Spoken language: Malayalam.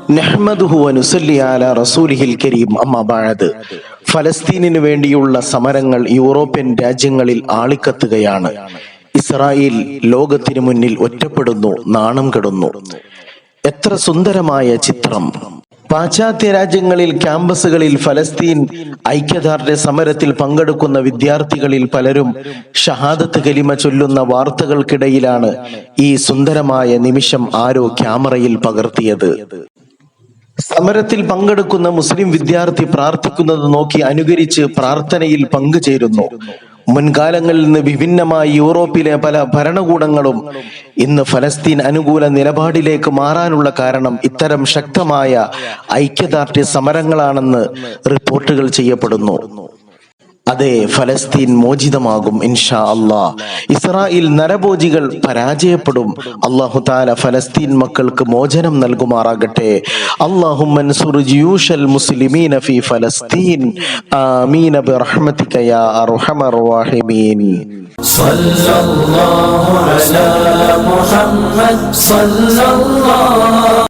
നഹ്മദുഹു വനുസല്ലി അലാ റസൂലിഹിൽ കരീം. അമ്മാ ബഅദ്. ഫലസ്തീനിനു വേണ്ടിയുള്ള സമരങ്ങൾ യൂറോപ്യൻ രാജ്യങ്ങളിൽ ആളിക്കത്തുകയാണ്. ഇസ്രായേൽ ലോകത്തിനു മുന്നിൽ ഒറ്റപ്പെടുന്നു, നാണം കെടുന്നു. എത്ര സുന്ദരമായ ചിത്രം! പാശ്ചാത്യ രാജ്യങ്ങളിൽ ക്യാമ്പസുകളിൽ ഫലസ്തീൻ ഐക്യദാർഢ്യ സമരത്തിൽ പങ്കെടുക്കുന്ന വിദ്യാർത്ഥികളിൽ പലരും ഷഹാദത്ത് കലിമ ചൊല്ലുന്ന വാർത്തകൾക്കിടയിലാണ് ഈ സുന്ദരമായ നിമിഷം ആരോ ക്യാമറയിൽ പകർത്തിയത്. സമരത്തിൽ പങ്കെടുക്കുന്ന മുസ്ലിം വിദ്യാർത്ഥി പ്രാർത്ഥിക്കുന്നത് നോക്കി അനുകരിച്ച് പ്രാർത്ഥനയിൽ പങ്കുചേരുന്നു. മുൻകാലങ്ങളിൽ നിന്ന് വിഭിന്നമായി യൂറോപ്പിലെ പല ഭരണകൂടങ്ങളും ഇന്ന് ഫലസ്തീൻ അനുകൂല നിലപാടിലേക്ക് മാറാനുള്ള കാരണം ഇത്തരം ശക്തമായ ഐക്യദാർഢ്യ സമരങ്ങളാണെന്ന് റിപ്പോർട്ടുകൾ ചെയ്യപ്പെടുന്നു. അതെ, ഫലസ്തീൻ മോചിതമാകും ഇൻഷാ അല്ലാഹ്. ഇസ്രായേൽ നരഭോജികൾ പരാജയപ്പെടും. അല്ലാഹു തആല ഫലസ്തീൻ മക്കൾക്ക് മോചനം നൽകുമാറാകട്ടെ. അല്ലാഹുമ്മ അൻസുർ ജുയൂശൽ മുസ്ലിമീന ഫീ ഫലസ്തീൻ. ആമീൻ ബിറഹ്മതിക യാ അർഹമർ റഹീമീൻ. സല്ലല്ലാഹു അലാ മുഹമ്മദ് സല്ലല്ലാഹു